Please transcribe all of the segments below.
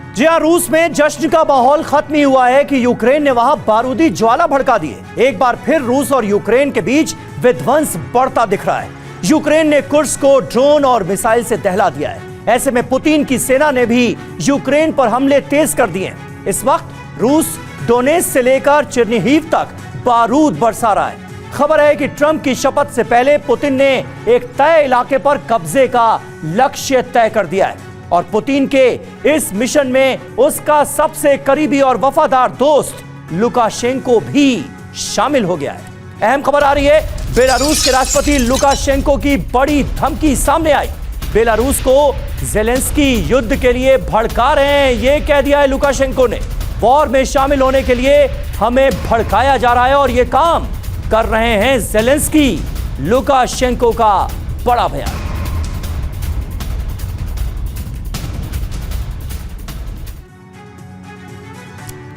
जी हाँ, रूस में जश्न का माहौल खत्म ही हुआ है कि यूक्रेन ने वहां बारूदी ज्वाला भड़का दी है। एक बार फिर रूस और यूक्रेन के बीच विध्वंस बढ़ता दिख रहा है। यूक्रेन ने कुर्स्क को ड्रोन और मिसाइल से दहला दिया है। ऐसे में पुतिन की सेना ने भी यूक्रेन पर हमले तेज कर दिए हैं। इस वक्त रूस डोनेट्स्क से लेकर चेर्निहिव तक बारूद बरसा रहा है। खबर है कि ट्रंप की शपथ से पहले पुतिन ने एक तय इलाके पर कब्जे का लक्ष्य तय कर दिया है और पुतिन के इस मिशन में उसका सबसे करीबी और वफादार दोस्त लुकाशेंको भी शामिल हो गया है। अहम खबर आ रही है, बेलारूस के राष्ट्रपति लुकाशेंको की बड़ी धमकी सामने आई। बेलारूस को ज़ेलेंस्की युद्ध के लिए भड़का रहे हैं, यह कह दिया है लुकाशेंको ने। वॉर में शामिल होने के लिए हमें भड़काया जा रहा है और यह काम कर रहे हैं ज़ेलेंस्की। लुकाशेंको का बड़ा बयान।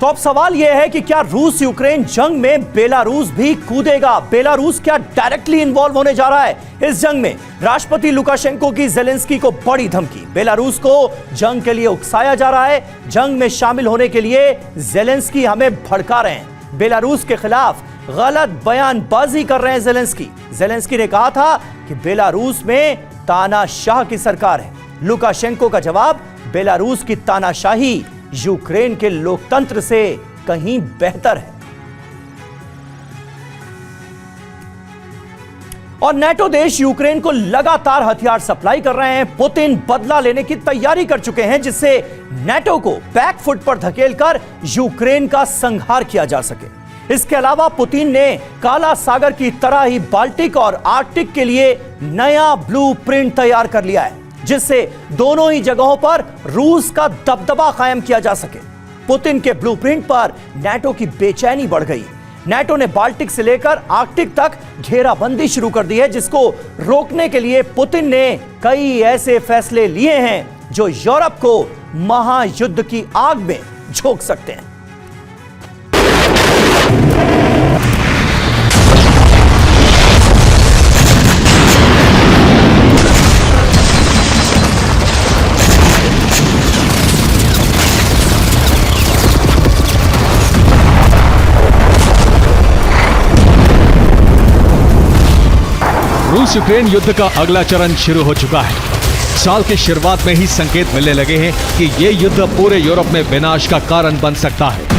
तो अब सवाल यह है कि क्या रूस यूक्रेन जंग में बेलारूस भी कूदेगा? बेलारूस क्या डायरेक्टली इन्वॉल्व होने जा रहा है इस जंग में? राष्ट्रपति लुकाशेंको की ज़ेलेंस्की को बड़ी धमकी। बेलारूस को जंग के लिए उकसाया जा रहा है। जंग में शामिल होने के लिए ज़ेलेंस्की हमें भड़का रहे हैं। बेलारूस के खिलाफ गलत बयानबाजी कर रहे हैं ज़ेलेंस्की। ज़ेलेंस्की ने कहा था कि बेलारूस में तानाशाह की सरकार है। लुकाशेंको का जवाब, बेलारूस की तानाशाही यूक्रेन के लोकतंत्र से कहीं बेहतर है। और नेटो देश यूक्रेन को लगातार हथियार सप्लाई कर रहे हैं। पुतिन बदला लेने की तैयारी कर चुके हैं जिससे नेटो को बैकफुट पर धकेलकर यूक्रेन का संहार किया जा सके। इसके अलावा पुतिन ने काला सागर की तरह ही बाल्टिक और आर्कटिक के लिए नया ब्लूप्रिंट तैयार कर लिया है जिससे दोनों ही जगहों पर रूस का दबदबा कायम किया जा सके। पुतिन के ब्लूप्रिंट पर नेटो की बेचैनी बढ़ गई। नेटो ने बाल्टिक से लेकर आर्कटिक तक घेराबंदी शुरू कर दी है जिसको रोकने के लिए पुतिन ने कई ऐसे फैसले लिए हैं जो यूरोप को महायुद्ध की आग में झोंक सकते हैं। रूस यूक्रेन युद्ध का अगला चरण शुरू हो चुका है। साल की शुरुआत में ही संकेत मिलने लगे हैं कि यह युद्ध पूरे यूरोप में विनाश का कारण बन सकता है।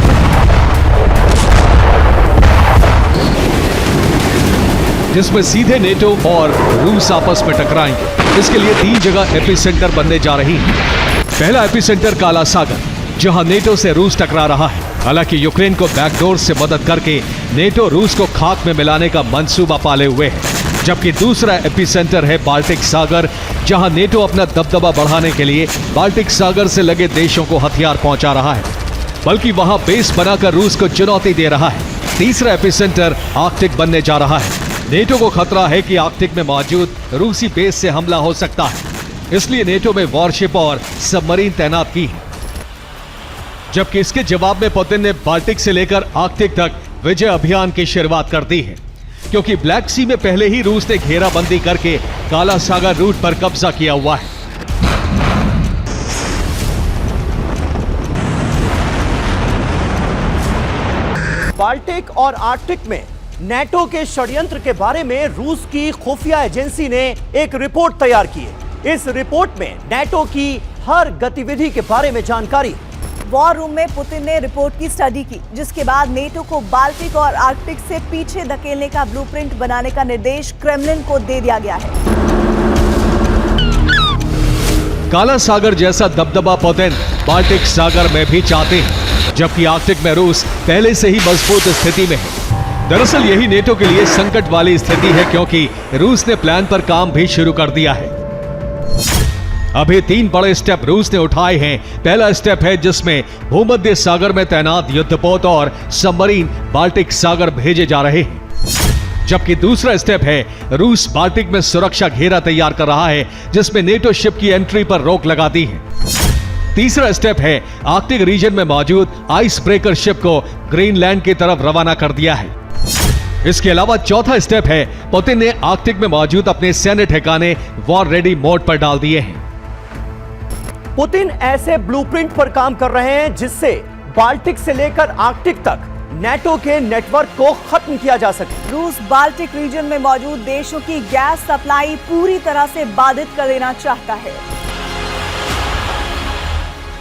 जिसमें सीधे नेटो और रूस आपस में टकराएंगे। इसके लिए 3 जगह एपिसेंटर बनने जा रही हैं। पहला एपिसेंटर काला सागर, जहां नेटो से रूस टकरा रहा है। हालांकि यूक्रेन को बैकडोर से मदद करके नेटो रूस को खाक में मिलाने का मंसूबा पाले हुए है। जबकि दूसरा एपिसेंटर है बाल्टिक सागर, जहां नेटो अपना दबदबा बढ़ाने के लिए बाल्टिक सागर से लगे देशों को हथियार पहुंचा रहा है, बल्कि वहां बेस बनाकर रूस को चुनौती दे रहा है। तीसरा एपिसेंटर आर्कटिक बनने जा रहा है। नेटो को खतरा है कि आर्कटिक में मौजूद रूसी बेस से हमला हो सकता है, इसलिए नेटो में वॉरशिप और सबमरीन तैनात की है। जबकि इसके जवाब में पुतिन ने बाल्टिक से लेकर आर्कटिक तक विजय अभियान की शुरुआत कर दी है, क्योंकि ब्लैक सी में पहले ही रूस ने घेराबंदी करके काला सागर रूट पर कब्जा किया हुआ है। बाल्टिक और आर्कटिक में नेटो के षड्यंत्र के बारे में रूस की खुफिया एजेंसी ने एक रिपोर्ट तैयार की है। इस रिपोर्ट में नेटो की हर गतिविधि के बारे में जानकारी। वॉर रूम में पुतिन ने रिपोर्ट की स्टडी की, जिसके बाद नेटो को बाल्टिक और आर्कटिक से पीछे धकेलने का ब्लूप्रिंट बनाने का निर्देश क्रेमलिन को दे दिया गया है। काला सागर जैसा दबदबा पुतिन बाल्टिक सागर में भी चाहते हैं, जबकि आर्कटिक में रूस पहले से ही मजबूत स्थिति में है। दरअसल यही नेटो के लिए संकट वाली स्थिति है, क्योंकि रूस ने प्लान पर काम भी शुरू कर दिया है। अभी 3 बड़े स्टेप रूस ने उठाए हैं। पहला स्टेप है जिसमें भूमध्य सागर में तैनात युद्धपोत और सबमरीन बाल्टिक सागर भेजे जा रहे हैं। जबकि दूसरा स्टेप है रूस बाल्टिक में सुरक्षा घेरा तैयार कर रहा है, जिसमें नेटो शिप की एंट्री पर रोक लगा दी है। तीसरा स्टेप है आर्कटिक रीजन में मौजूद आइस ब्रेकर शिप को ग्रीनलैंड की तरफ रवाना कर दिया है। इसके अलावा चौथा स्टेप है पुतिन ने आर्कटिक में मौजूद अपने सैन्य ठिकाने वॉर रेडी मोड पर डाल दिए हैं। पुतिन ऐसे ब्लूप्रिंट पर काम कर रहे हैं जिससे बाल्टिक से लेकर आर्कटिक तक नेटो के नेटवर्क को खत्म किया जा सके। रूस बाल्टिक रीजन में मौजूद देशों की गैस सप्लाई पूरी तरह से बाधित कर देना चाहता है।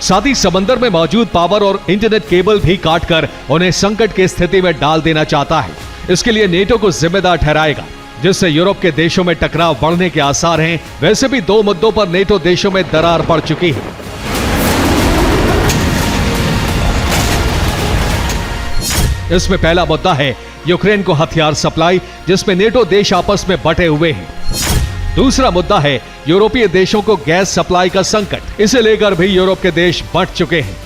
साथ ही समंदर में मौजूद पावर और इंटरनेट केबल भी काटकर उन्हें संकट की स्थिति में डाल देना चाहता है। इसके लिए नेटो को जिम्मेदार ठहराएगा, जिससे यूरोप के देशों में टकराव बढ़ने के आसार हैं। वैसे भी 2 मुद्दों पर नेटो देशों में दरार पड़ चुकी है। इसमें पहला मुद्दा है यूक्रेन को हथियार सप्लाई, जिसमें नेटो देश आपस में बटे हुए हैं। दूसरा मुद्दा है यूरोपीय देशों को गैस सप्लाई का संकट। इसे लेकर भी यूरोप के देश बंट चुके हैं,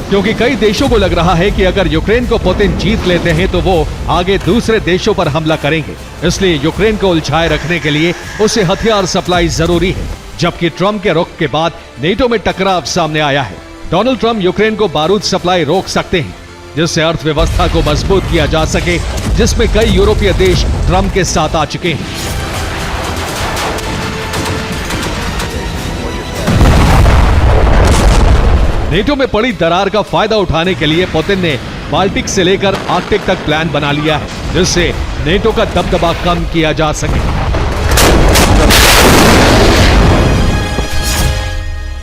क्योंकि कई देशों को लग रहा है कि अगर यूक्रेन को पुतिन जीत लेते हैं तो वो आगे दूसरे देशों पर हमला करेंगे। इसलिए यूक्रेन को उलझाए रखने के लिए उसे हथियार सप्लाई जरूरी है। जबकि ट्रंप के रुख के बाद नेटो में टकराव सामने आया है। डोनाल्ड ट्रंप यूक्रेन को बारूद सप्लाई रोक सकते हैं, जिससे अर्थव्यवस्था को मजबूत किया जा सके, जिसमें कई यूरोपीय देश ट्रंप के साथ आ चुके हैं। नेटो में पड़ी दरार का फायदा उठाने के लिए पुतिन ने बाल्टिक से लेकर आर्कटिक तक प्लान बना लिया है, जिससे नेटो का दबदबा कम किया जा सके।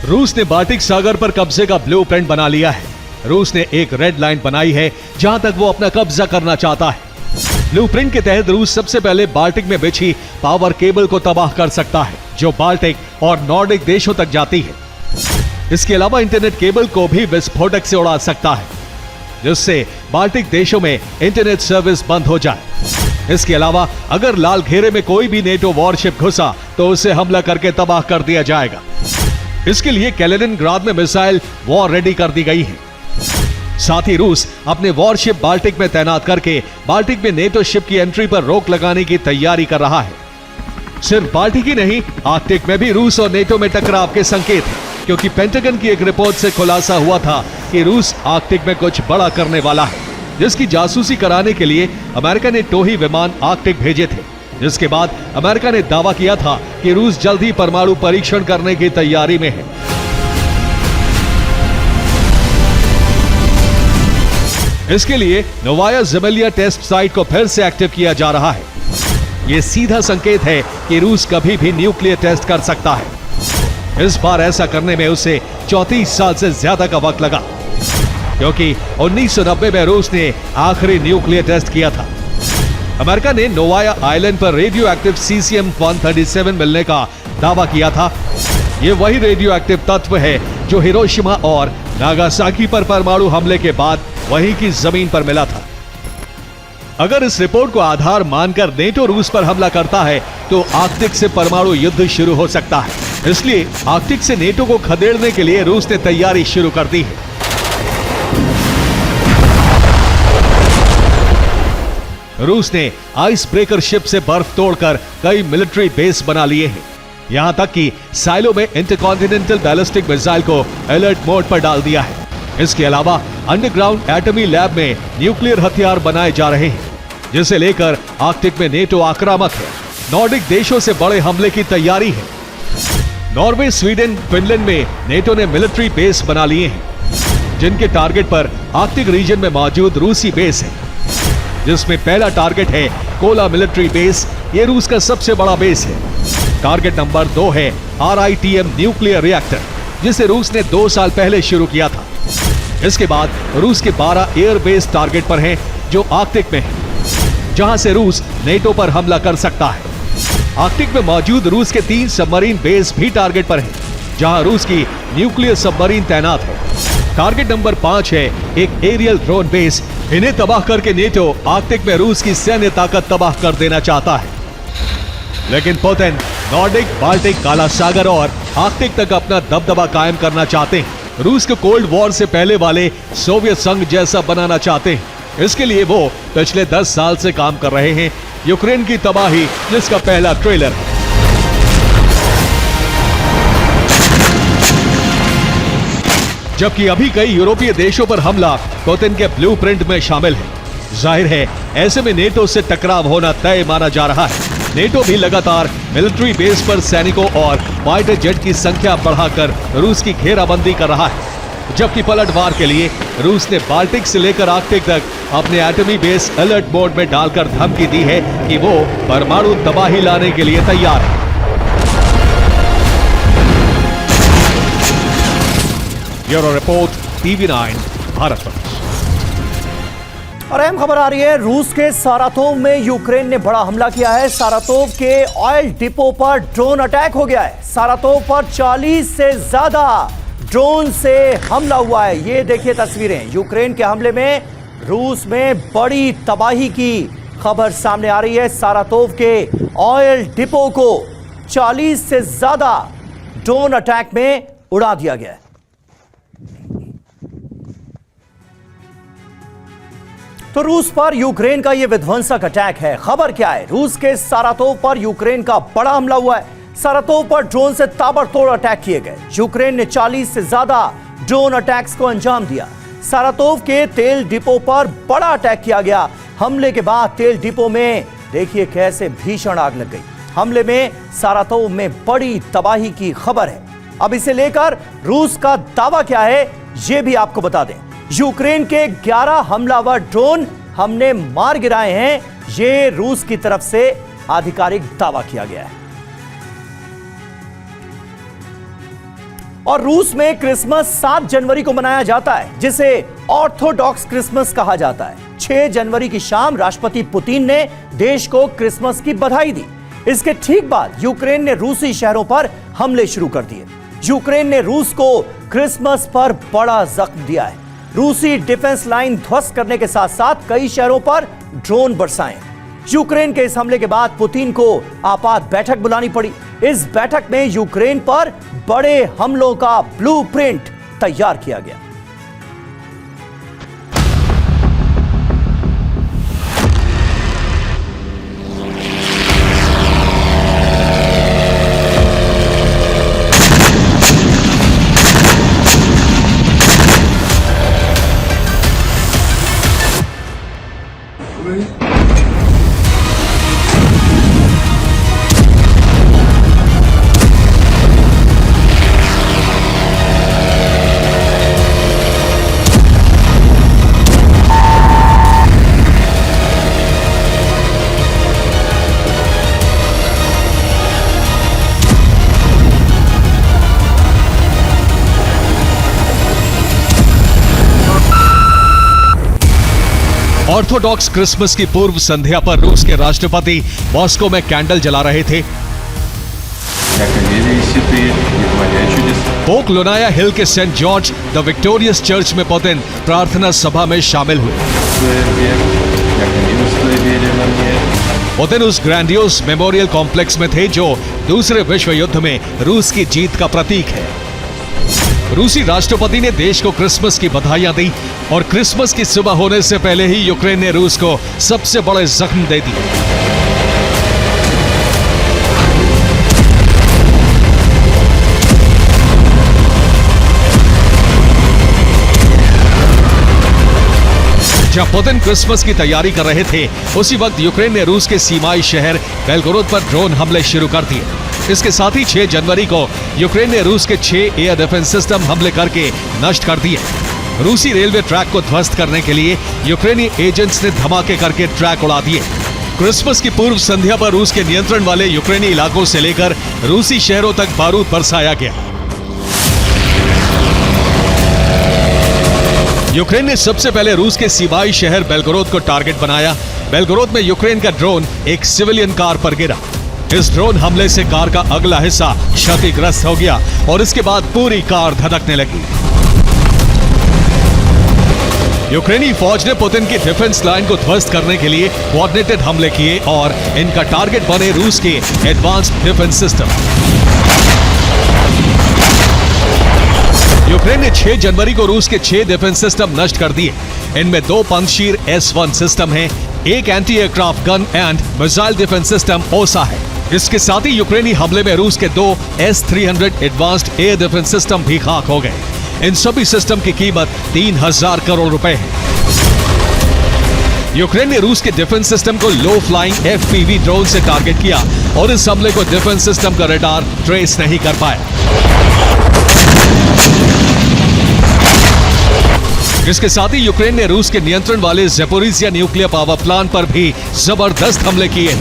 रूस ने बाल्टिक सागर पर कब्जे का ब्लूप्रिंट बना लिया है। रूस ने एक रेड लाइन बनाई है जहां तक वो अपना कब्जा करना चाहता है। ब्लूप्रिंट के तहत रूस सबसे पहले बाल्टिक में बिछी पावर केबल को तबाह कर सकता है, जो बाल्टिक और नॉर्डिक देशों तक जाती है। इसके अलावा इंटरनेट केबल को भी विस्फोटक से उड़ा सकता है, जिससे बाल्टिक देशों में इंटरनेट सर्विस बंद हो जाए। इसके अलावा अगर लाल घेरे में कोई भी नेटो वॉरशिप घुसा तो उसे हमला करके तबाह कर दिया जाएगा। इसके लिए कैलिनिनग्राड में मिसाइल वॉर रेडी कर दी गई है। साथ ही रूस अपने वॉरशिप बाल्टिक में तैनात करके बाल्टिक में नेटो शिप की एंट्री पर रोक लगाने की तैयारी कर रहा है। सिर्फ बाल्टिक ही नहीं, आर्कटिक में भी रूस और नेटो में टकराव के संकेत हैं, क्योंकि पेंटागन की एक रिपोर्ट से खुलासा हुआ था कि रूस आर्कटिक में कुछ बड़ा करने वाला है, जिसकी जासूसी कराने के लिए अमेरिका ने टोही विमान आर्कटिक भेजे थे। जिसके बाद अमेरिका ने दावा किया था कि रूस जल्द ही परमाणु परीक्षण करने की तैयारी में है। इसके लिए नोवाया ज़ेमेलिया टेस्ट साइट को फिर से एक्टिव किया जा रहा है। यह सीधा संकेत है कि रूस कभी भी न्यूक्लियर टेस्ट कर सकता है। इस बार ऐसा करने में उसे 34 साल से ज्यादा का वक्त लगा, क्योंकि 1990 में रूस ने आखिरी न्यूक्लियर टेस्ट किया था। अमेरिका ने नोवाया आइलैंड पर रेडियो एक्टिव सीसियम-137 मिलने का दावा किया था। यह वही रेडियो एक्टिव तत्व है जो हिरोशिमा और नागासाकी पर परमाणु हमले के बाद वहीं की जमीन पर मिला था। अगर इस रिपोर्ट को आधार मानकर नेटो रूस पर हमला करता है तो आर्कटिक से परमाणु युद्ध शुरू हो सकता है। इसलिए आर्कटिक से नेटो को खदेड़ने के लिए रूस ने तैयारी शुरू कर दी है। रूस ने आइस ब्रेकर शिप से बर्फ तोड़कर कई मिलिट्री बेस बना लिए हैं। यहां तक कि साइलो में इंटरकॉन्टिनेंटल बैलिस्टिक मिसाइल को अलर्ट मोड पर डाल दिया है। इसके अलावा अंडरग्राउंड एटमी लैब में न्यूक्लियर हथियार बनाए जा रहे हैं, जिसे लेकर आर्कटिक में नेटो आक्रामक है। नॉर्डिक देशों से बड़े हमले की तैयारी है। नॉर्वे, स्वीडन, फिनलैंड में नेटो ने मिलिट्री बेस बना लिए हैं, जिनके टारगेट पर आर्कटिक रीजन में मौजूद रूसी बेस है, जिसमें पहला टारगेट है कोला मिलिट्री बेस। ये रूस का सबसे बड़ा बेस है। टारगेट नंबर 2 है RITM न्यूक्लियर रिएक्टर, जिसे रूस ने 2 साल पहले शुरू किया था। इसके बाद रूस के 12 एयर बेस टारगेट पर हैं, जो आर्कटिक में है, जहां से रूस नेटो पर हमला कर सकता है। आर्कटिक में मौजूद रूस के 3 सबमरीन बेस भी टारगेट पर हैं, जहां रूस की न्यूक्लियर सबमरीन तैनात है। टारगेट नंबर 5 है एक एरियल ड्रोन बेस। इन्हें तबाह करके नेटो आर्कटिक में रूस की सैन्य ताकत तबाह कर देना चाहता है। लेकिन पुतिन नॉर्डिक, बाल्टिक, काला सागर और आर्कटिक तक अपना दबदबा कायम करना चाहते हैं। रूस को कोल्ड वॉर से पहले वाले सोवियत संघ जैसा बनाना चाहते हैं। इसके लिए वो पिछले 10 साल से काम कर रहे हैं। यूक्रेन की तबाही, जिसका पहला ट्रेलर है। जबकि अभी कई यूरोपीय देशों पर हमला पुतिन के ब्लूप्रिंट में शामिल है। जाहिर है ऐसे में नेटो से टकराव होना तय माना जा रहा है। नेटो भी लगातार मिलिट्री बेस पर सैनिकों और फाइटर जेट की संख्या बढ़ाकर रूस की घेराबंदी कर रहा है, जबकि पलटवार के लिए रूस ने बाल्टिक से लेकर आर्कटिक तक अपने एटमी बेस अलर्ट मोड में डालकर धमकी दी है कि वो परमाणु तबाही लाने के लिए तैयार है। ब्यूरो रिपोर्ट, TV9 भारत वर्ष। और अहम खबर आ रही है, रूस के सारातोव में यूक्रेन ने बड़ा हमला किया है। सारातोव के ऑयल डिपो पर ड्रोन अटैक हो गया है। सारातोव पर 40 से ज्यादा ड्रोन से हमला हुआ है। ये देखिए तस्वीरें। यूक्रेन के हमले में रूस में बड़ी तबाही की खबर सामने आ रही है। सारातोव के ऑयल डिपो को 40 से ज्यादा ड्रोन अटैक में उड़ा दिया गया है। तो रूस पर यूक्रेन का यह विध्वंसक अटैक है। खबर क्या है? रूस के सारातोव पर यूक्रेन का बड़ा हमला हुआ है। सारातोव पर ड्रोन से ताबड़तोड़ अटैक किए गए। यूक्रेन ने 40 से ज्यादा ड्रोन अटैक्स को अंजाम दिया। सारातोव के तेल डिपो पर बड़ा अटैक किया गया। हमले के बाद तेल डिपो में देखिए कैसे भीषण आग लग गई। हमले में सारातोव में बड़ी तबाही की खबर है। अब इसे लेकर रूस का दावा क्या है, यह भी आपको बता दें। यूक्रेन के 11 हमलावर ड्रोन हमने मार गिराए हैं, यह रूस की तरफ से आधिकारिक दावा किया गया है। और रूस में क्रिसमस 7 जनवरी को मनाया जाता है, जिसे ऑर्थोडॉक्स क्रिसमस कहा जाता है। 6 जनवरी की शाम राष्ट्रपति पुतिन ने देश को क्रिसमस की बधाई दी। इसके ठीक बाद यूक्रेन ने रूसी शहरों पर हमले शुरू कर दिए। यूक्रेन ने रूस को क्रिसमस पर बड़ा जख्म दिया है। रूसी डिफेंस लाइन ध्वस्त करने के साथ साथ कई शहरों पर ड्रोन बरसाए। यूक्रेन के इस हमले के बाद पुतिन को आपात बैठक बुलानी पड़ी। इस बैठक में यूक्रेन पर बड़े हमलों का ब्लूप्रिंट तैयार किया गया। ऑर्थोडॉक्स क्रिसमस की पूर्व संध्या पर रूस के राष्ट्रपति मॉस्को में कैंडल जला रहे थे। पोक लोनाया हिल के saint George the Victorious church में पुतिन प्रार्थना सभा में शामिल हुए। पुतिन उस ग्रैंडियोस मेमोरियल कॉम्प्लेक्स में थे जो दूसरे विश्व युद्ध में रूस की जीत का प्रतीक है। रूसी राष्ट्रपति ने देश को क्रिसमस की बधाइयां दी और क्रिसमस की सुबह होने से पहले ही यूक्रेन ने रूस को सबसे बड़े जख्म दे दिए। जब पुतिन क्रिसमस की तैयारी कर रहे थे, उसी वक्त यूक्रेन ने रूस के सीमाई शहर बेलगोरोद पर ड्रोन हमले शुरू कर दिए। इसके साथ ही 6 जनवरी को यूक्रेन ने रूस के 6 एयर डिफेंस सिस्टम हमले करके नष्ट कर दिए। रूसी रेलवे ट्रैक को ध्वस्त करने के लिए यूक्रेनी एजेंट्स ने धमाके करके ट्रैक उड़ा दिए। क्रिसमस की पूर्व संध्या पर रूस के नियंत्रण वाले यूक्रेनी इलाकों से लेकर रूसी शहरों तक बारूद बरसाया गया। यूक्रेन ने सबसे पहले रूस के सीमाई शहर बेलगोरोद को टारगेट बनाया। बेलगोरोद में यूक्रेन का ड्रोन एक सिविलियन कार पर गिरा। इस ड्रोन हमले से कार का अगला हिस्सा क्षतिग्रस्त हो गया और इसके बाद पूरी कार धधकने लगी। यूक्रेनी फौज ने पुतिन की डिफेंस लाइन को ध्वस्त करने के लिए कोऑर्डिनेटेड हमले किए और इनका टारगेट बने रूस के एडवांस्ड डिफेंस सिस्टम। यूक्रेन ने 6 जनवरी को रूस के 6 डिफेंस सिस्टम नष्ट कर दिए। इनमें 2 पंजशीर S-1 सिस्टम है, एक anti aircraft gun and missile defence system ओसा है। इसके साथ ही यूक्रेनी हमले में रूस के 2 S-300 advanced air defence system भी खाक हो गए। इन सभी सिस्टम की कीमत 3000 करोड़ रुपए है। यूक्रेन ने रूस के डिफेंस सिस्टम को लो फ्लाइंग FPV ड्रोन से टारगेट किया और इस हमले को डिफेंस सिस्टम का रडार ट्रेस नहीं कर पाया। इसके साथ ही यूक्रेन ने रूस के नियंत्रण वाले ज़ेपोरिज़िया न्यूक्लियर पावर प्लांट पर भी जबरदस्त हमले किए।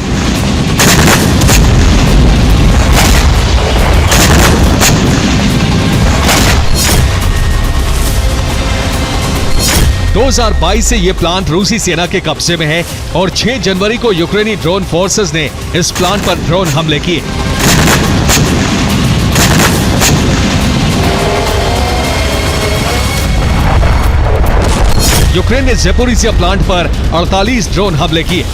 दो 2022 से यह प्लांट रूसी सेना के कब्जे में है और 6 जनवरी को यूक्रेनी ड्रोन फोर्सेस ने इस प्लांट पर ड्रोन हमले किए। यूक्रेन ने ज़ेपोरिज़िया प्लांट पर 48 ड्रोन हमले किए।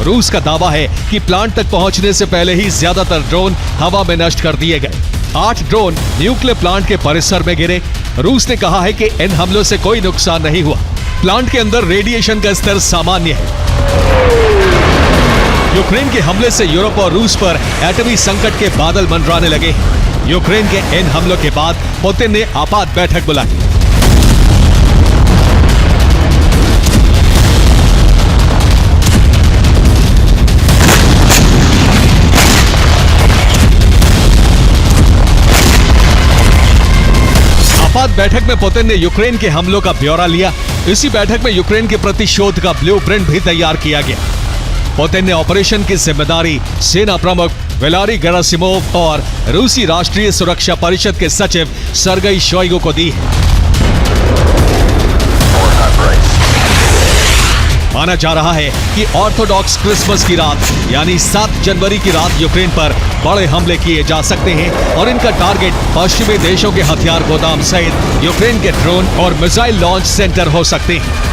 रूस का दावा है कि प्लांट तक पहुंचने से पहले ही ज्यादातर ड्रोन हवा में नष्ट कर दिए गए। 8 ड्रोन न्यूक्लियर प्लांट के परिसर में गिरे। रूस ने कहा है कि इन हमलों से कोई नुकसान नहीं हुआ। प्लांट के अंदर रेडिएशन का स्तर सामान्य है। यूक्रेन के हमले से यूरोप और रूस पर एटमी संकट के बादल मंडराने लगे। यूक्रेन के इन हमलों के बाद पुतिन ने आपात बैठक बुलाई। आपात बैठक में पुतिन ने यूक्रेन के हमलों का ब्यौरा लिया। इसी बैठक में यूक्रेन के प्रतिशोध का ब्लूप्रिंट भी तैयार किया गया। पुतिन ने ऑपरेशन की जिम्मेदारी सेना प्रमुख वैलेरी गेरासिमोव और रूसी राष्ट्रीय सुरक्षा परिषद के सचिव सर्गेई शोइगु को दी है। माना जा रहा है कि ऑर्थोडॉक्स क्रिसमस की रात यानी 7 जनवरी की रात यूक्रेन पर बड़े हमले किए जा सकते हैं और इनका टारगेट पश्चिमी देशों के हथियार गोदाम सहित यूक्रेन के ड्रोन और मिसाइल लॉन्च सेंटर हो सकते हैं।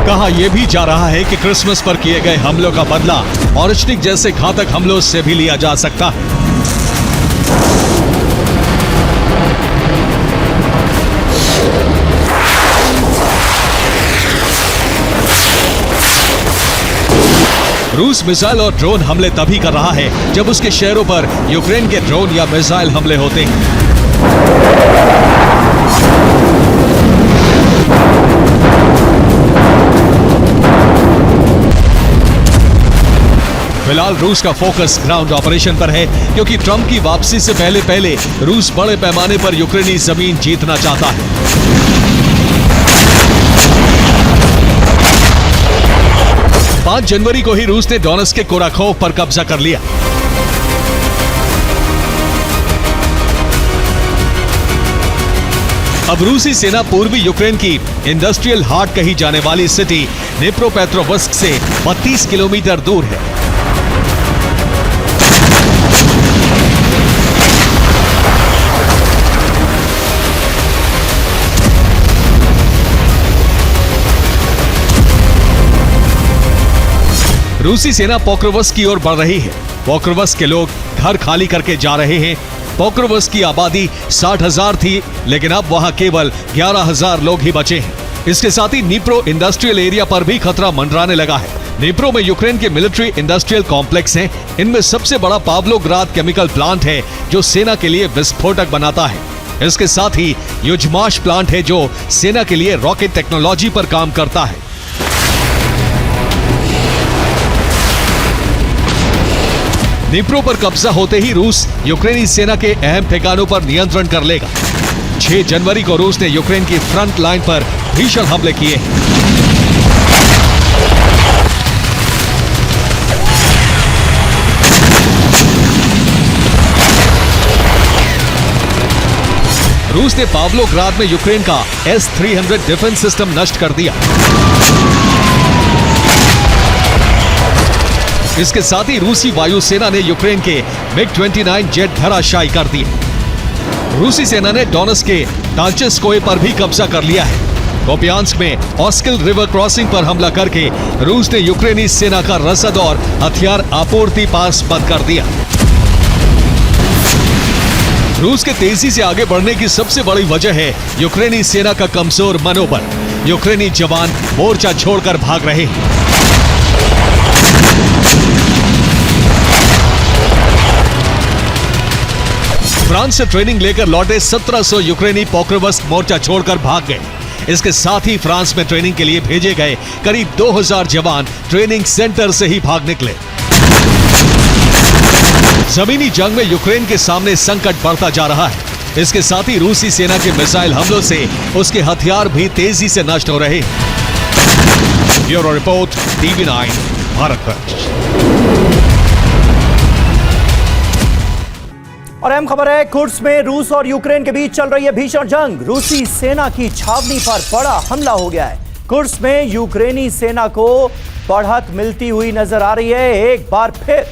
कहा यह भी जा रहा है कि क्रिसमस पर किए गए हमलों का बदला ऑरिशनिक जैसे घातक हमलों से भी लिया जा सकता है। रूस मिसाइल और ड्रोन हमले तभी कर रहा है जब उसके शहरों पर यूक्रेन के ड्रोन या मिसाइल हमले होते हैं। फिलहाल रूस का फोकस ग्राउंड ऑपरेशन पर है क्योंकि ट्रंप की वापसी से पहले रूस बड़े पैमाने पर यूक्रेनी जमीन जीतना चाहता है। 5 जनवरी को ही रूस ने डोनेट्स्क के कुराखोव पर कब्जा कर लिया। अब रूसी सेना पूर्वी यूक्रेन की इंडस्ट्रियल हार्ट कही जाने वाली सिटी डिनिप्रोपेट्रोव्स्क से 32 किलोमीटर दूर है। रूसी सेना पोक्रोव्स्क की ओर बढ़ रही है। पोक्रोव्स्क के लोग घर खाली करके जा रहे हैं। पोक्रोव्स्क की आबादी 60,000 थी, लेकिन अब वहां केवल 11,000 लोग ही बचे हैं। इसके साथ ही नीप्रो इंडस्ट्रियल एरिया पर भी खतरा मंडराने लगा है। नीप्रो में यूक्रेन के मिलिट्री इंडस्ट्रियल कॉम्प्लेक्स हैं। इनमें सबसे बड़ा पावलोग्राद केमिकल प्लांट है जो सेना के लिए विस्फोटक बनाता है। इसके साथ ही युजमाश प्लांट है जो सेना के लिए रॉकेट टेक्नोलॉजी पर काम करता है। नीप्रो पर कब्जा होते ही रूस यूक्रेनी सेना के अहम ठिकानों पर नियंत्रण कर लेगा। 6 जनवरी को रूस ने यूक्रेन की फ्रंट लाइन पर भीषण हमले किए। रूस ने पावलोग्राद में यूक्रेन का S-300 डिफेंस सिस्टम नष्ट कर दिया। इसके साथ ही रूसी वायुसेना ने यूक्रेन के MiG-29 जेट धराशायी कर दिए। रूसी सेना ने डोनेट्स्क के टांचेस्कोए पर भी कब्जा कर लिया है। कोपियांस्क में ऑस्किल रिवर क्रॉसिंग पर हमला करके रूस ने यूक्रेनी सेना का रसद और हथियार आपूर्ति पास बंद कर दिया। रूस के तेजी से आगे बढ़ने की सबसे बड़ी वजह है यूक्रेनी सेना का कमजोर मनोबल। यूक्रेनी जवान मोर्चा छोड़कर भाग रहे हैं। फ्रांस से ट्रेनिंग लेकर लौटे 1700 यूक्रेनी पोक्रोवस्क मोर्चा छोड़कर भाग गए। इसके साथ ही फ्रांस में ट्रेनिंग के लिए भेजे गए करीब 2000 जवान ट्रेनिंग सेंटर से ही भाग निकले। जमीनी जंग में यूक्रेन के सामने संकट बढ़ता जा रहा है। इसके साथ ही रूसी सेना के मिसाइल हमलों से उसके हथियार भी तेजी से नष्ट हो रहे हैं। Bureau report, TV9 Bharatvarsh. और अहम खबर है, कुर्स्क में रूस और यूक्रेन के बीच चल रही है भीषण जंग। रूसी सेना की छावनी पर बड़ा हमला हो गया है। कुर्स्क में यूक्रेनी सेना को बढ़त मिलती हुई नजर आ रही है। एक बार फिर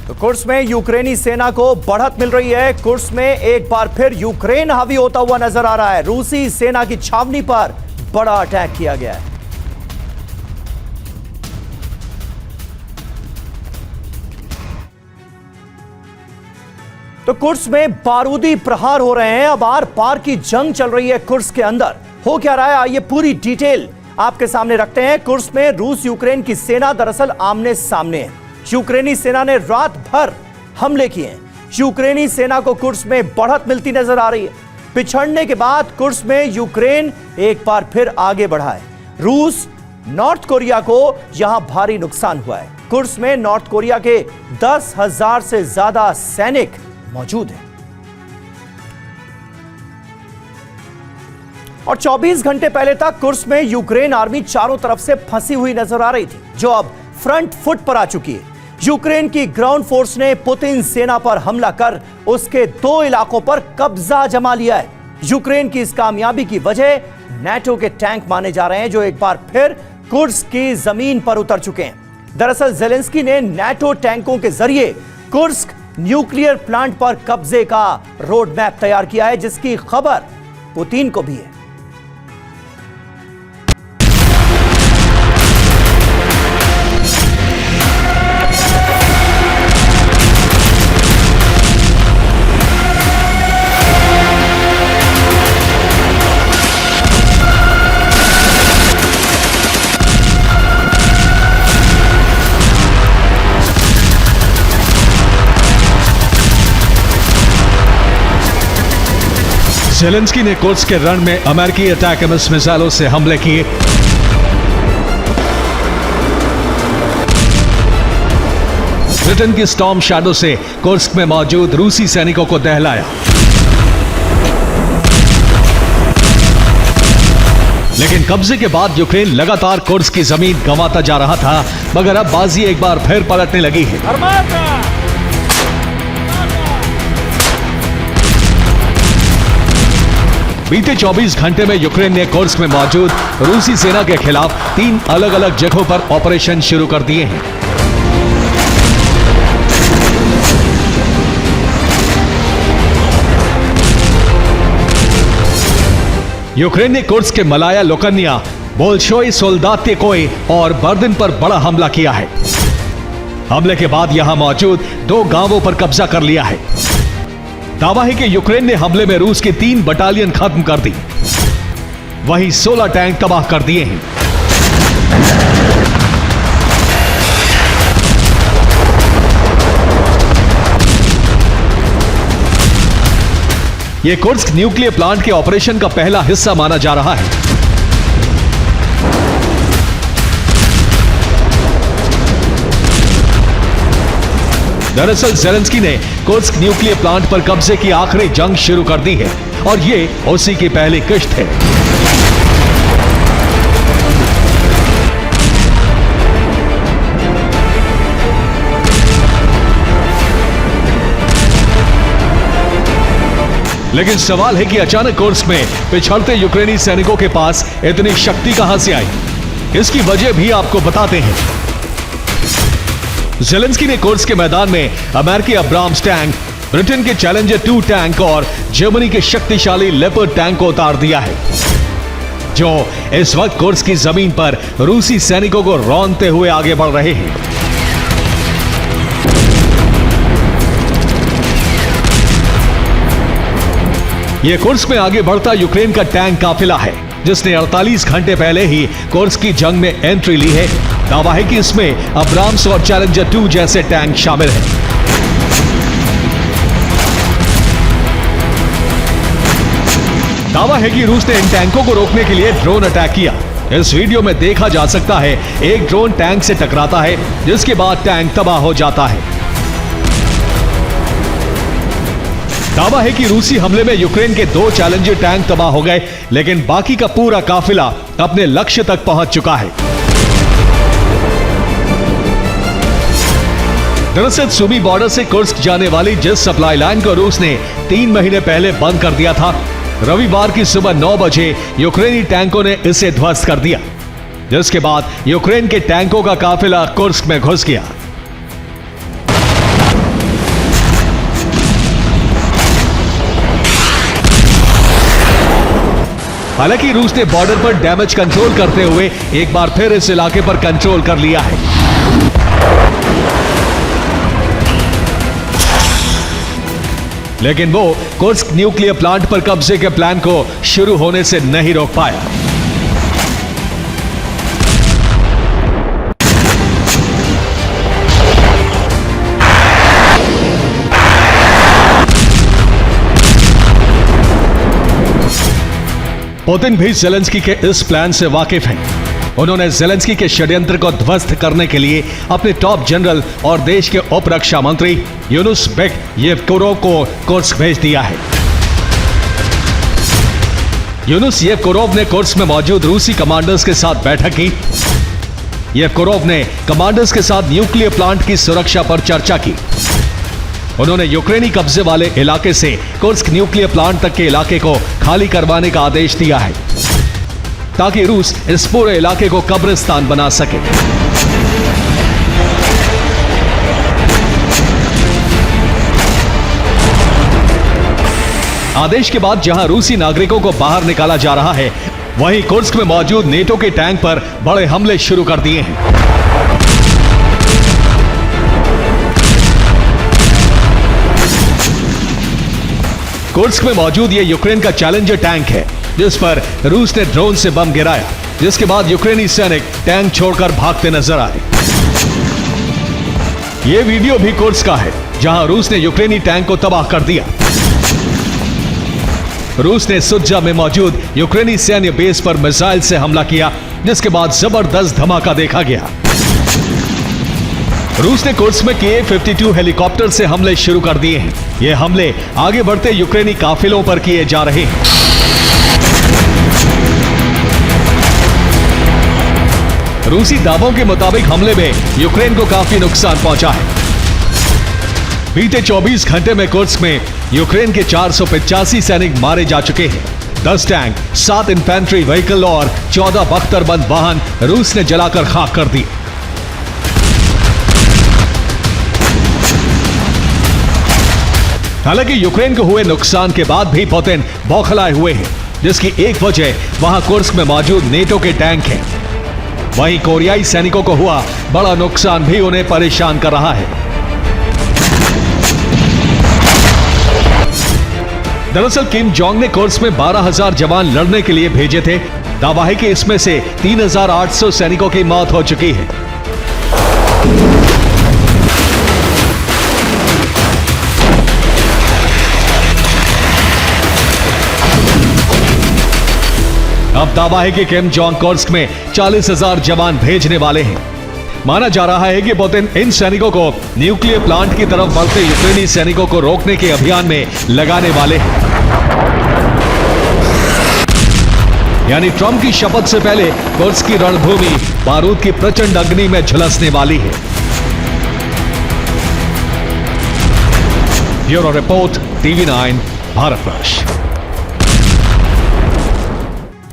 तो कुर्स्क में यूक्रेनी सेना को बढ़त मिल रही है। कुर्स्क में एक बार फिर यूक्रेन हावी होता हुआ नजर आ रहा है। रूसी सेना की छावनी पर बड़ा अटैक किया गया है। तो कुर्स्क में बारूदी प्रहार हो रहे हैं। अब आर पार की जंग चल रही है कुर्स्क के अंदर। हो क्या रहा है, आइए पूरी डिटेल आपके सामने रखते हैं। कुर्स्क में रूस यूक्रेन की सेना दरअसल आमने सामने है। यूक्रेनी सेना ने रात भर हमले किए हैं। यूक्रेनी सेना को कुर्स्क में बढ़त मिलती नजर आ रही है। पिछड़ने के बाद कुर्स्क में यूक्रेन एक बार फिर आगे बढ़ा है। रूस नॉर्थ कोरिया को यहां भारी नुकसान हुआ है। कुर्स्क में नॉर्थ कोरिया के 10,000 से ज्यादा सैनिक मौजूद हैं। और 24 घंटे पहले तक कुर्स्क में यूक्रेन आर्मी चारों तरफ से फंसी हुई नजर आ रही थी, जो अब फ्रंट फुट पर आ चुकी है। यूक्रेन की ग्राउंड फोर्स ने पुतिन सेना पर हमला कर उसके 2 इलाकों पर कब्जा जमा लिया है। यूक्रेन की इस कामयाबी की वजह नाटो के टैंक माने जा रहे हैं, जो एक बार फिर कुर्स्क की जमीन पर उतर चुके हैं। दरअसल ज़ेलेंस्की ने नाटो टैंकों के जरिए कुर्स्क न्यूक्लियर प्लांट पर कब्जे का रोड मैप तैयार किया है, जिसकी खबर पुतिन को भी है। ज़ेलेंस्की ने कुर्स्क के रण में अमेरिकी अटैकर्स मिसाइलों से हमले किए। ब्रिटेन की स्टॉर्म शैडो से कुर्स्क में मौजूद रूसी सैनिकों को दहलाया। लेकिन कब्जे के बाद यूक्रेन लगातार कुर्स्क की जमीन गंवाता जा रहा था, मगर अब बाजी एक बार फिर पलटने लगी है। बीते 24 घंटे में यूक्रेन ने कुर्स्क में मौजूद रूसी सेना के खिलाफ 3 अलग अलग जगहों पर ऑपरेशन शुरू कर दिए हैं। यूक्रेन ने कुर्स्क के मलाया लोकन्या, बोल्शोई सोल्दात्यकोय और बर्दिन पर बड़ा हमला किया है। हमले के बाद यहां मौजूद 2 गांवों पर कब्जा कर लिया है। दावा है कि यूक्रेन ने हमले में रूस की 3 बटालियन खत्म कर दी, वहीं 16 टैंक तबाह कर दिए हैं। यह कुर्स्क न्यूक्लियर प्लांट के ऑपरेशन का पहला हिस्सा माना जा रहा है। दरअसल ज़ेलेंस्की ने कुर्स्क न्यूक्लियर प्लांट पर कब्जे की आखिरी जंग शुरू कर दी है और ये उसी की पहली किश्त है। लेकिन सवाल है कि अचानक कुर्स्क में पिछड़ते यूक्रेनी सैनिकों के पास इतनी शक्ति कहां से आई। इसकी वजह भी आपको बताते हैं। ज़ेलेंस्की ने कुर्स्क के मैदान में अमेरिकी अब्राम्स टैंक, ब्रिटेन के चैलेंजर 2 टैंक और जर्मनी के शक्तिशाली लेपर्ड टैंक को उतार दिया है, जो इस वक्त कुर्स्क की जमीन पर रूसी सैनिकों को रौंदते हुए आगे बढ़ रहे हैं। यह कुर्स्क में आगे बढ़ता यूक्रेन का टैंक काफिला है। जिसने 48 घंटे पहले ही कुर्स्क की जंग में एंट्री ली है। दावा है कि इसमें अब्राम्स और चैलेंजर 2 जैसे टैंक शामिल हैं। दावा है कि रूस ने इन टैंकों को रोकने के लिए ड्रोन अटैक किया। इस वीडियो में देखा जा सकता है एक ड्रोन टैंक से टकराता है, जिसके बाद टैंक तबाह हो जाता है। दावा है कि रूसी हमले में यूक्रेन के 2 चैलेंजर टैंक तबाह हो गए, लेकिन बाकी का पूरा काफिला अपने लक्ष्य तक पहुंच चुका है। दरअसल सुमी बॉर्डर से कुर्स्क जाने वाली जिस सप्लाई लाइन को रूस ने 3 महीने पहले बंद कर दिया था, रविवार की सुबह 9 बजे यूक्रेनी टैंकों ने इसे ध्वस्त कर दिया, जिसके बाद यूक्रेन के टैंकों का काफिला कुर्स्क में घुस गया। हालांकि रूस ने बॉर्डर पर डैमेज कंट्रोल करते हुए एक बार फिर इस इलाके पर कंट्रोल कर लिया है। लेकिन वो कुर्स्क न्यूक्लियर प्लांट पर कब्जे के प्लान को शुरू होने से नहीं रोक पाया। पुतिन भी ज़ेलेंस्की के इस प्लान से वाकिफ हैं। उन्होंने ज़ेलेंस्की के षड्यंत्र को ध्वस्त करने के लिए अपने टॉप जनरल और देश के उप रक्षा मंत्री यूनुस बेक येवकोरोव को कुर्स्क भेज दिया है। यूनुस येवकोरोव ने कुर्स्क में मौजूद रूसी कमांडर्स के साथ बैठक की। येवकोरोव ने कमांडर्स के साथ न्यूक्लियर प्लांट की सुरक्षा पर चर्चा की। उन्होंने यूक्रेनी कब्जे वाले इलाके से कुर्स्क न्यूक्लियर प्लांट तक के इलाके को खाली करवाने का आदेश दिया है, ताकि रूस इस पूरे इलाके को कब्रिस्तान बना सके। आदेश के बाद जहां रूसी नागरिकों को बाहर निकाला जा रहा है, वहीं कुर्स्क में मौजूद नेटो के टैंक पर बड़े हमले शुरू कर दिए हैं। कुर्स्क में मौजूद ये यूक्रेन का चैलेंजर टैंक है, जिस पर रूस ने ड्रोन से बम गिराया, जिसके बाद यूक्रेनी सैनिक टैंक छोड़कर भागते नजर आए। ये वीडियो भी कुर्स्क का है, जहां रूस ने यूक्रेनी टैंक को तबाह कर दिया। रूस ने सुज्जा में मौजूद यूक्रेनी सैन्य बेस पर मिसाइल से हमला किया, जिसके बाद जबरदस्त धमाका देखा गया। रूस ने कुर्स्क में Ka-52 हेलीकॉप्टर से हमले शुरू कर दिए हैं। ये हमले आगे बढ़ते यूक्रेनी काफिलों पर किए जा रहे हैं। रूसी दावों के मुताबिक हमले में यूक्रेन को काफी नुकसान पहुंचा है। बीते 24 घंटे में कुर्स्क में यूक्रेन के 485 सैनिक मारे जा चुके हैं। 10 टैंक, 7 इन्फेंट्री व्हीकल और 14 बख्तरबंद वाहन रूस ने जलाकर खाक कर दिए। हालांकि यूक्रेन को हुए नुकसान के बाद भी पुतिन बौखलाए हुए हैं, जिसकी एक वजह वहां कुर्स्क में मौजूद नेटो के टैंक हैं। वहीं कोरियाई सैनिकों को हुआ बड़ा नुकसान भी उन्हें परेशान कर रहा है। दरअसल किम जोंग ने कुर्स्क में 12,000 जवान लड़ने के लिए भेजे थे। दावा है कि इसमें से 3,800 सैनिकों की मौत हो चुकी है। अब दावा है कि किम जोंग कुर्स्क में 40,000 जवान भेजने वाले हैं। माना जा रहा है कि पुतिन इन सैनिकों को न्यूक्लियर प्लांट की तरफ बढ़ते यूक्रेनी सैनिकों को रोकने के अभियान में लगाने वाले हैं। यानी ट्रंप की शपथ से पहले कुर्स्क की रणभूमि बारूद की प्रचंड अग्नि में झुलसने वाली है। Bureau report, TV9 Bharatvarsh.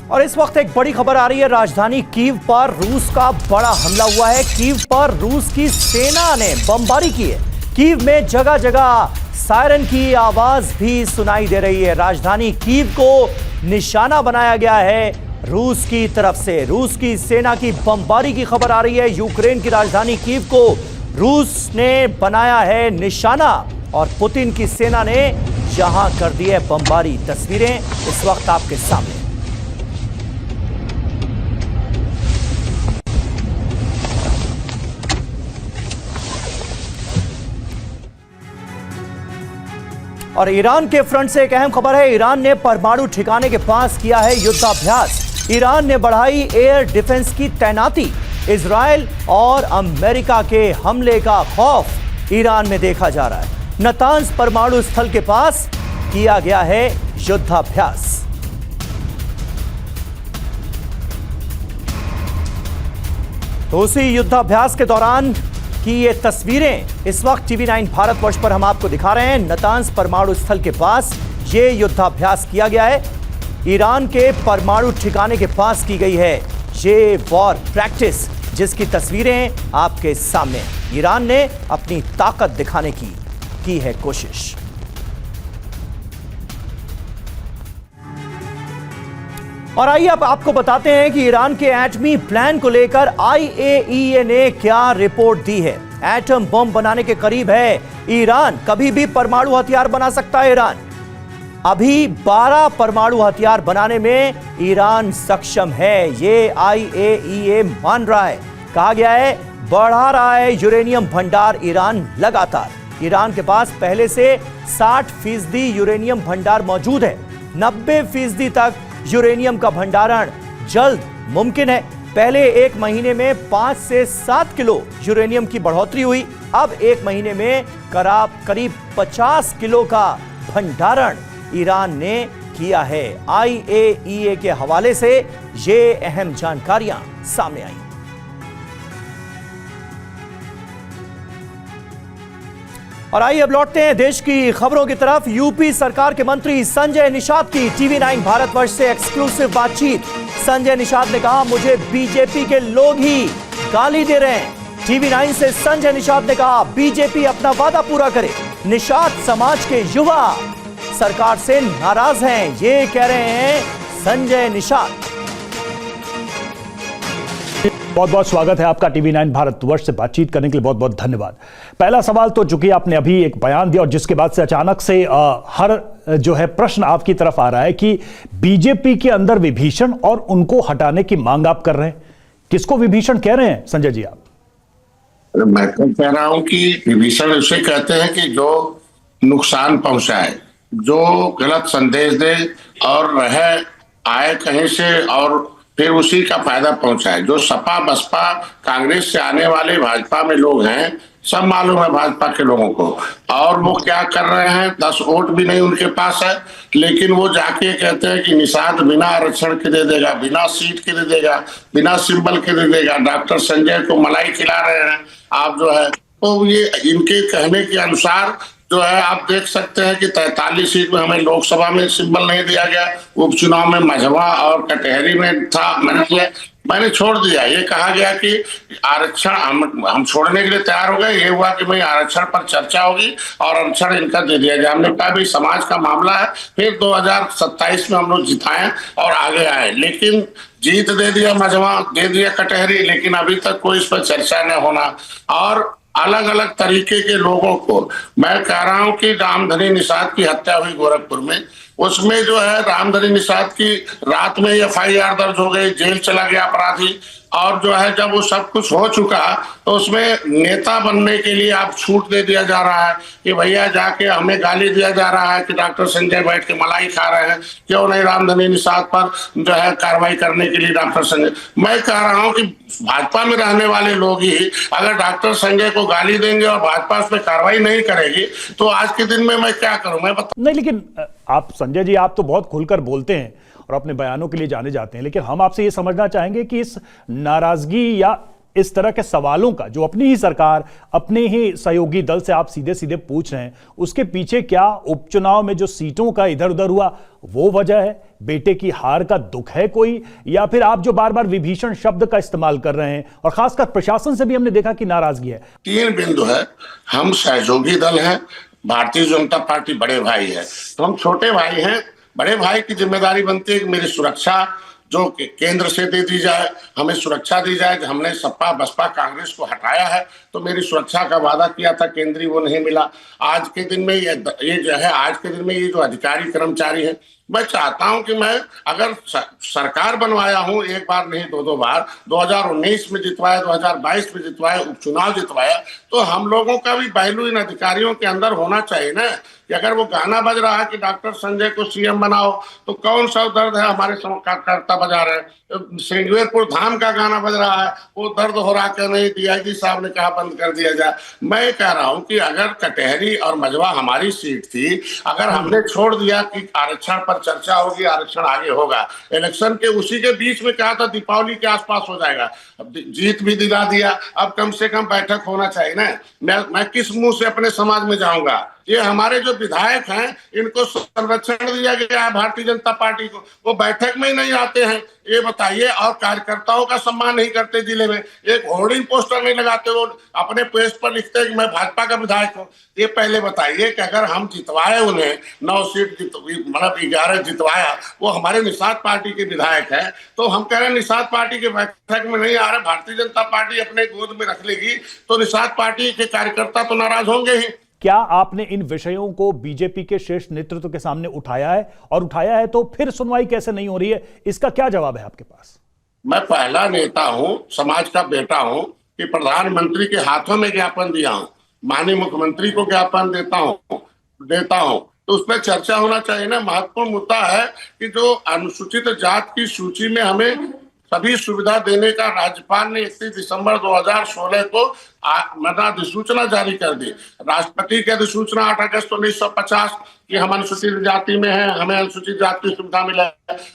और इस वक्त एक बड़ी खबर आ रही है। राजधानी कीव पर रूस का बड़ा हमला हुआ है। कीव पर रूस की सेना ने बमबारी की है। कीव में जगह जगह सायरन की आवाज भी सुनाई दे रही है। राजधानी कीव को निशाना बनाया गया है रूस की तरफ से। रूस की सेना की बमबारी की खबर आ रही है। यूक्रेन की राजधानी कीव को रूस ने बनाया है निशाना और पुतिन की सेना ने यहां कर दी है बमबारी। तस्वीरें इस वक्त आपके सामने। और ईरान के फ्रंट से एक अहम खबर है। ईरान ने परमाणु ठिकाने के पास किया है युद्धाभ्यास। ईरान ने बढ़ाई एयर डिफेंस की तैनाती। इजराइल और अमेरिका के हमले का खौफ ईरान में देखा जा रहा है। नातांज परमाणु स्थल के पास किया गया है युद्धाभ्यास। तो उसी युद्धाभ्यास के दौरान की ये तस्वीरें इस वक्त TV9 भारतवर्ष पर हम आपको दिखा रहे हैं। नातांज परमाणु स्थल के पास ये युद्धाभ्यास किया गया है। ईरान के परमाणु ठिकाने के पास की गई है ये वॉर प्रैक्टिस, जिसकी तस्वीरें आपके सामने। ईरान ने अपनी ताकत दिखाने की है कोशिश। और आइए अब आपको बताते हैं कि ईरान के एटमी प्लान को लेकर IAEA ने क्या रिपोर्ट दी है। एटम बम बनाने के करीब है ईरान। कभी भी परमाणु हथियार बना सकता है ईरान। अभी 12 परमाणु हथियार बनाने में ईरान सक्षम है, ये IAEA मान रहा है। कहा गया है बढ़ा रहा है यूरेनियम भंडार ईरान लगातार। ईरान के पास पहले से 60% यूरेनियम भंडार मौजूद है। 90% तक यूरेनियम का भंडारण जल्द मुमकिन है। पहले एक महीने में 5 से 7 किलो यूरेनियम की बढ़ोतरी हुई। अब एक महीने में करीब 50 किलो का भंडारण ईरान ने किया है। IAEA के हवाले से ये अहम जानकारियां सामने आई। और आइए अब लौटते हैं देश की खबरों की तरफ। यूपी सरकार के मंत्री संजय निषाद की TV9 भारतवर्ष से एक्सक्लूसिव बातचीत। संजय निषाद ने कहा मुझे बीजेपी के लोग ही गाली दे रहे हैं। TV9 से संजय निषाद ने कहा बीजेपी अपना वादा पूरा करे। निषाद समाज के युवा सरकार से नाराज हैं, ये कह रहे हैं संजय निषाद। बहुत बहुत स्वागत है आपका TV9 भारतवर्ष से बातचीत करने के लिए। बहुत बहुत धन्यवाद। पहला सवाल तो चूंकि आपने अभी एक बयान दिया और जिसके बाद से अचानक से हर जो है प्रश्न आपकी तरफ आ रहा है कि बीजेपी के अंदर विभीषण और उनको हटाने की मांग आप कर रहे हैं। किसको विभीषण कह रहे हैं संजय जी आप? मैं तो कह रहा हूं कि विभीषण उसे कहते हैं कि जो नुकसान पहुंचाए, जो गलत संदेश दे और आए कहीं से और फिर उसी का फायदा पहुंचाए। जो सपा बसपा कांग्रेस से आने वाले भाजपा में लोग हैं, सब मालूम है भाजपा के लोगों को। और वो क्या कर रहे हैं, 10 वोट भी नहीं उनके पास है, लेकिन वो जाके कहते हैं कि निषाद बिना आरक्षण के दे देगा, बिना सीट के दे देगा, बिना सिंबल के दे देगा। डॉक्टर संजय को मलाई खिला रहे हैं आप जो है। तो ये इनके कहने के अनुसार जो है आप देख सकते हैं कि 43 सीट में हमें लोकसभा में सिंबल नहीं दिया गया। उपचुनाव में मझवा और कटहरी में था, मैंने छोड़ दिया। ये कहा गया कि आरक्षण हम छोड़ने के लिए तैयार हो गए। ये हुआ कि भाई आरक्षण पर चर्चा होगी और आरक्षण इनका दे दिया जाए। हमने कहा भाई समाज का मामला है। फिर 2027 में हम लोग जिताए और आगे आए, लेकिन जीत दे दिया मझवा, दे दिया कटहरी, लेकिन अभी तक कोई इस पर चर्चा नहीं होना। और अलग अलग तरीके के लोगों को मैं कह रहा हूं कि रामधनी निषाद की हत्या हुई गोरखपुर में, उसमें जो है रामधनी निषाद की रात में FIR दर्ज हो गई, जेल चला गया अपराधी। और जो है जब वो सब कुछ हो चुका तो उसमें नेता बनने के लिए आप छूट दे दिया जा रहा है कि भैया जाके हमें गाली दिया जा रहा है कि डॉक्टर संजय बैठ के मलाई खा रहे हैं, क्यों नहीं रामधनी निषाद पर जो है कार्रवाई करने के लिए डॉक्टर संजय। मैं कह रहा हूं कि भाजपा में रहने वाले लोग ही अगर डॉक्टर संजय को गाली देंगे और भाजपा उस पर कार्रवाई नहीं करेगी तो आज के दिन में मैं क्या करूं, मैं बता नहीं। लेकिन आप संजय जी आप तो बहुत खुलकर बोलते हैं और अपने बयानों के लिए जाने जाते हैं, लेकिन हम आपसे ये समझना चाहेंगे कि इस नाराजगी या इस तरह के सवालों का जो अपनी ही सरकार, अपने ही सहयोगी दल से आप सीधे सीधे पूछ रहे हैं, उसके पीछे क्या उपचुनाव में जो सीटों का इधर उधर हुआ वो वजह है? बेटे की हार का दुख है कोई, या फिर आप जो बार बार विभीषण शब्द का इस्तेमाल कर रहे हैं और खासकर प्रशासन से भी हमने देखा कि नाराजगी है? 3 बिंदु है। हम सहयोगी दल हैं, भारतीय जनता पार्टी बड़े भाई है, तो हम छोटे भाई हैं। बड़े भाई की जिम्मेदारी बनती है कि मेरी सुरक्षा जो केंद्र से दे दी जाए, हमें सुरक्षा दी जाए। हमने सपा बसपा कांग्रेस को हटाया है तो मेरी सुरक्षा का वादा किया था केंद्रीय, वो नहीं मिला। आज के दिन में ये जो है, आज के दिन में ये जो अधिकारी कर्मचारी है, मैं चाहता हूं कि मैं अगर सरकार बनवाया हूं, एक बार नहीं दो बार, 2019 में जितवाया, 2022 में जितवाया, उपचुनाव जितवाया, तो हम लोगों का भी पहलू इन अधिकारियों के अंदर होना चाहिए ना, कि अगर वो गाना बज रहा है कि डॉक्टर संजय को सीएम बनाओ, तो कौन सा दर्द है हमारे कार्यकर्ता बजा रहे हैं। श्रृंगेरपुर धाम का गाना बज रहा है, वो दर्द हो रहा कि नहीं, डीआईजी साहब ने कहा बंद कर दिया जाए। मैं कह रहा हूं कि अगर कटहरी और मझवा हमारी सीट थी, अगर हमने छोड़ दिया कि आरक्षण पर चर्चा होगी, आरक्षण आगे होगा, इलेक्शन के उसी के बीच में कहा था दीपावली के आसपास हो जाएगा, अब जीत भी दिला दिया, अब कम से कम बैठक होना चाहिए ना। मैं किस मुंह से अपने समाज में जाऊंगा? ये हमारे जो विधायक हैं, इनको संरक्षण दिया गया है भारतीय जनता पार्टी को, वो बैठक में ही नहीं आते हैं, ये बताइए। और कार्यकर्ताओं का सम्मान नहीं करते, जिले में एक होर्डिंग पोस्टर नहीं लगाते, वो अपने पेज पर लिखते हैं कि मैं भाजपा का विधायक हूँ। ये पहले बताइए कि अगर हम जितवाए उन्हें 9 सीट मतलब 11 जितवाया, वो हमारे निषाद पार्टी के विधायक है, तो हम कह रहे हैं निषाद पार्टी के बैठक में नहीं आ रहे, भारतीय जनता पार्टी अपने गोद में रख लेगी, तो निषाद पार्टी के कार्यकर्ता तो नाराज होंगे ही। क्या आपने इन विषयों को बीजेपी के शीर्ष नेतृत्व के सामने उठाया है, और उठाया है तो फिर सुनवाई कैसे नहीं हो रही है, इसका क्या जवाब है आपके पास? मैं पहला नेता हूं, समाज का बेटा हूं, कि प्रधानमंत्री के हाथों में ज्ञापन दिया हूं, माननीय मुख्यमंत्री को ज्ञापन देता हूं, तो उस पर चर्चा होना चाहिए ना। महत्वपूर्ण मुद्दा है कि जो अनुसूचित जात की सूची में हमें सभी सुविधा देने का राज्यपाल ने 31 दिसंबर 2016 को अधिसूचना जारी कर दी। राष्ट्रपति की अधिसूचना 8 अगस्त 1950 कि हम अनुसूचित जाति में हैं, हमें अनुसूचित जाति की सुविधा मिले।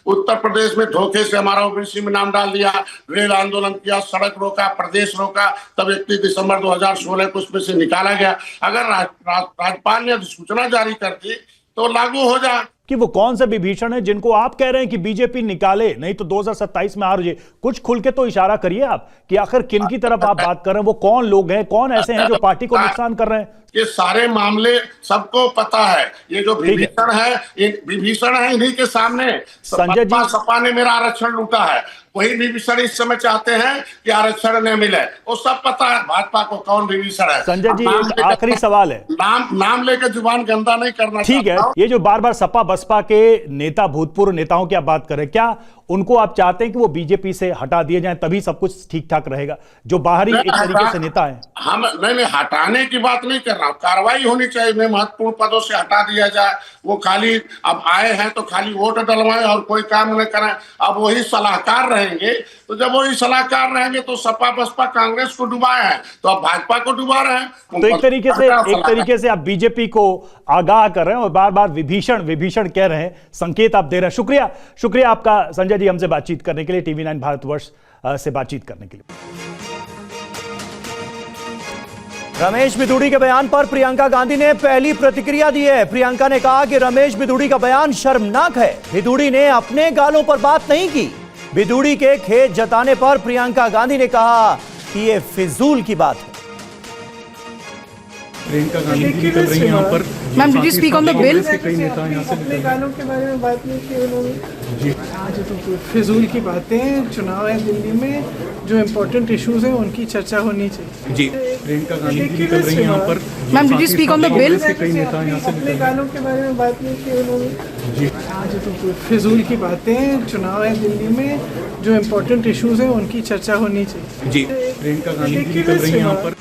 उत्तर प्रदेश में धोखे से हमारा ओबीसी में नाम डाल दिया, रेल आंदोलन किया, सड़क रोका, प्रदेश रोका, तब 31 दिसंबर 2016 को उसमें से निकाला गया। अगर राज्यपाल ने अधिसूचना जारी कर दी तो लागू हो जाए। कि वो कौन से विभीषण है जिनको आप कह रहे हैं कि बीजेपी निकाले, नहीं तो 2027 में हार जाए? कुछ खुल के तो इशारा करिए आप कि आखिर किन की तरफ आप बात कर रहे हैं, वो कौन लोग हैं, कौन ऐसे हैं जो पार्टी को नुकसान कर रहे हैं? ये सारे मामले सबको पता है। ये जो विभीषण है, इन्हीं के सामने संजय जी, सपा ने मेरा आरक्षण लूटा है, वही विभीषण इस समय चाहते हैं कि आरक्षण न मिले। वो सब पता है भाजपा को कौन विभीषण है। संजय जी, एक आखिरी सवाल है, नाम लेकर जुबान गंदा नहीं करना। ठीक है, ये जो बार बार सपा बसपा के नेता, भूतपूर्व नेताओं की आप बात करें, क्या उनको आप चाहते हैं कि वो बीजेपी से हटा दिए जाएं, तभी सब कुछ ठीक ठाक रहेगा? जो बाहरी एक तरीके से नेता है, हम नहीं हटाने की बात नहीं कर रहा हूं, कार्रवाई होनी चाहिए, महत्वपूर्ण पदों से हटा दिया जाए। वो खाली अब आए हैं तो खाली वोट डलवाएं और कोई काम नहीं करें। अब वही सलाहकार रहेंगे, तो जब वही सलाहकार रहेंगे तो सपा बसपा कांग्रेस को डुबाए हैं, तो अब भाजपा को डुबा रहे हैं। तो एक तरीके से आप बीजेपी को आगाह कर रहे हैं और बार बार विभीषण कह रहे हैं, संकेत आप दे रहे हैं। शुक्रिया आपका संजय जी, हमसे बातचीत करने के लिए, TV9 भारतवर्ष से बातचीत करने के लिए। रमेश बिधूड़ी के बयान पर प्रियंका गांधी ने पहली प्रतिक्रिया दी है। प्रियंका ने कहा कि रमेश बिधूड़ी का बयान शर्मनाक है। बिधूड़ी ने अपने गालों पर बात नहीं की। बिधूड़ी के खेद जताने पर प्रियंका गांधी ने कहा कि यह फिजूल की बात है। प्रियंका गांधी भी निकल रही हैं यहाँ पर। Ma'am, did you speak on the bill? कई नेता यहाँ से अपने गानों के बारे में बात नहीं की उन्होंने जी। आज तो फिजूल की बातें, चुनाव है दिल्ली में, जो इम्पोर्टेंट इश्यूज हैं उनकी चर्चा होनी चाहिए जी। प्रियंका गांधी भी निकल रही हैं यहाँ पर। Ma'am, did you speak on the bill? कई नेता यहाँ से अपने गानों के बारे में बात नहीं की उन्होंने जी। आज तो फिजूल की बातें, चुनाव है दिल्ली में, जो इम्पोर्टेंट इश्यूज हैं उनकी चर्चा होनी चाहिए जी। प्रियंका गांधी भी निकल रही हैं यहाँ पर।